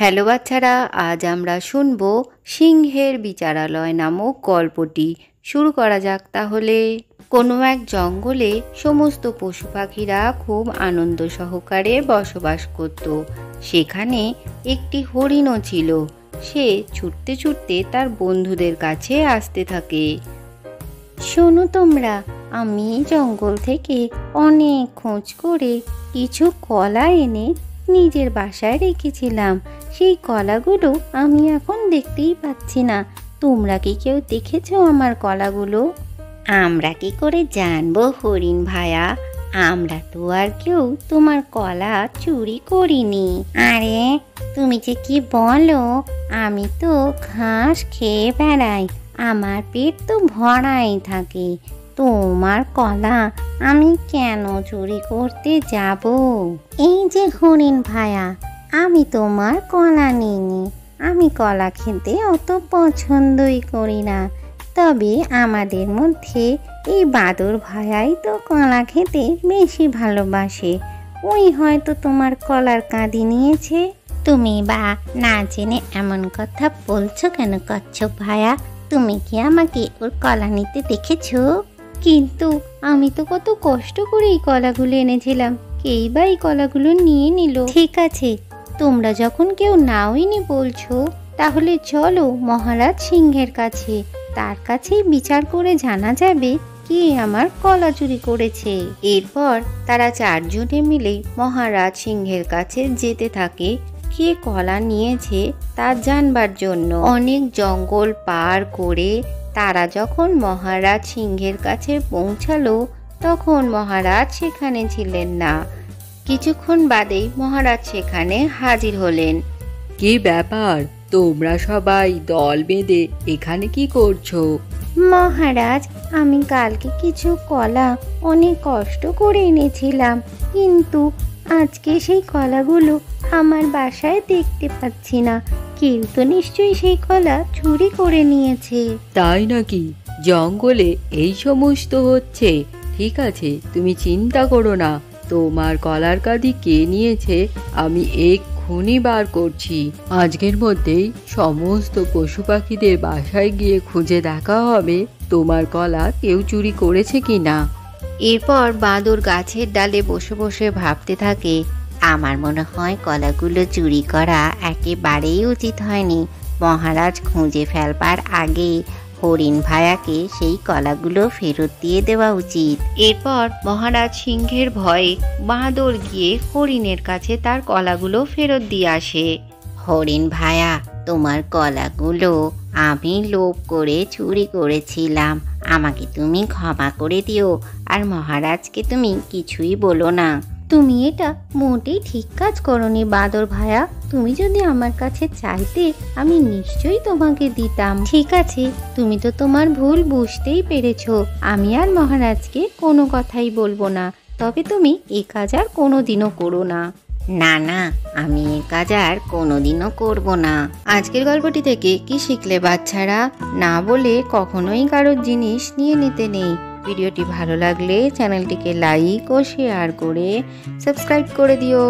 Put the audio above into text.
Hello বাচ্চারা, আজ আমরা শুনব সিংহের বিচারালয় নামক গল্পটি। শুরু করা যাক তাহলে। কোনো এক জঙ্গলে সমস্ত পশু পাখিরা খুব আনন্দ সহকারে বসবাস করত। সেখানে একটি হরিণও ছিল। সে ছুটতে ছুটতে তার বন্ধুদের কাছে আসতে থাকে। শোনো তোমরা, আমি জঙ্গল থেকে অনেক খোঁজ করে কিছু কলা এনে নিজের বাসায় রেখেছিলাম। সেই কলাগুলো আমি এখন দেখতেই পাচ্ছি না। তোমরা কি কেউ দেখেছো আমার কলাগুলো? আমরা কি করে জানবো হরিণ ভায়া? আমরা তো আর কেউ তোমার কলা চুরি করিনি। আরে তুমি যে কি বলো, আমি তো ঘাস খেয়ে বেড়াই, আমার পেট তো ভরাই থাকে। তোমার কলা আমি কেন চুরি করতে যাব? এই যে হরিণ ভায়া, আমি তোমার কলা নিইনি। আমি কলা খেতে অত পছন্দই করি না। তবে আমাদের মধ্যে এই বাদর ভায়াই তো কলা খেতে বেশি ভালোবাসে। ওই হয়তো তোমার কলার কাঁদি নিয়েছে। তুমি বা না জেনে এমন কথা বলছো কেন কচ্ছপ ভায়া? তুমি কি আমাকে ওর কলা নিতে দেখেছো? কিন্তু আমি তো কত কষ্ট করে এই কলাগুলো এনেছিলাম, কেই বা এই কলাগুলো নিয়ে নিল। ঠিক আছে, তোমরা যখন কেউ নাওইনি বলছো, তাহলে চলো মহারাজ সিংহের কাছে। তার কাছেই বিচার করে জানা যাবে কে আমার কলা চুরি করেছে। এরপর তারা চারজনে মিলে মহারাজ সিংহের কাছে যেতে থাকে কে কলা নিয়েছে তা জানবার জন্য। অনেক জঙ্গল পার করে তারা যখন মহারাজ সিংহের কাছে পৌঁছালো, তখন মহারাজ সেখানে ছিলেন না। কিছুক্ষণ বাদেই মহারাজ সেখানে হাজির হলেন। কি ব্যাপার, তোমরা সবাই দল বেঁধে এখানে কি করছো? মহারাজ, আমি কালকে কিছু কলা অনেক কষ্ট করে এনেছিলাম, কিন্তু আজকে সেই কলাগুলো আমার বাসায় দেখতে পাচ্ছি না। কেউ তো নিশ্চয়ই সেই কলা চুরি করে নিয়েছে। তাই নাকি? জঙ্গলে এই সমস্ত হচ্ছে। ঠিক আছে, তুমি চিন্তা করো না। তোমার কলার কাঁদি কে নিয়েছে আমি এক্ষুনি বার করছি। আজকের মধ্যেই সমস্ত পশু পাখিদের বাসায় গিয়ে খুঁজে দেখা হবে তোমার কলা কেউ চুরি করেছে কিনা। এরপর বাঁদর গাছের ডালে বসে বসে ভাবতে থাকে, আমার মনে হয় কলাগুলো চুরি করা একেবারেই উচিত হয়নি। মহারাজ খুঁজে ফেলবার আগে হরিণ ভায়াকে সেই কলাগুলো ফেরত দিয়ে দেওয়া উচিত। এরপর মহারাজ সিংহের ভয়ে বাঁদর গিয়ে হরিণের কাছে তার কলাগুলো ফেরত দিয়ে আসে। হরিণ ভায়া, তোমার কলাগুলো আমি লোভ করে চুরি করেছিলাম। আমাকে তুমি ক্ষমা করে দিও, আর মহারাজকে তুমি কিছুই বলো না। তুমি এটা মোটেই ঠিক কাজ করনি বাদর ভায়া। তুমি যদি আমার কাছে চাইতে, আমি নিশ্চয়ই তোমাকে দিতাম। ঠিক আছে, তুমি তো তোমার ভুল বুঝতেই পেরেছো। আমি আর মহারাজকে কোনো কথাই বলবো না। তবে তুমি এ কাজ আর কোনোদিনও করো না। না না, আমি এ কাজ আর কোনোদিনও করব না। আজকের গল্পটি থেকে কি শিখলে বাচ্চারা? না বলে কখনোই কারোর জিনিস নিয়ে নিতে নেই। ভিডিওটি ভালো লাগলে চ্যানেলটিকে লাইক ও শেয়ার করে সাবস্ক্রাইব করে দিও।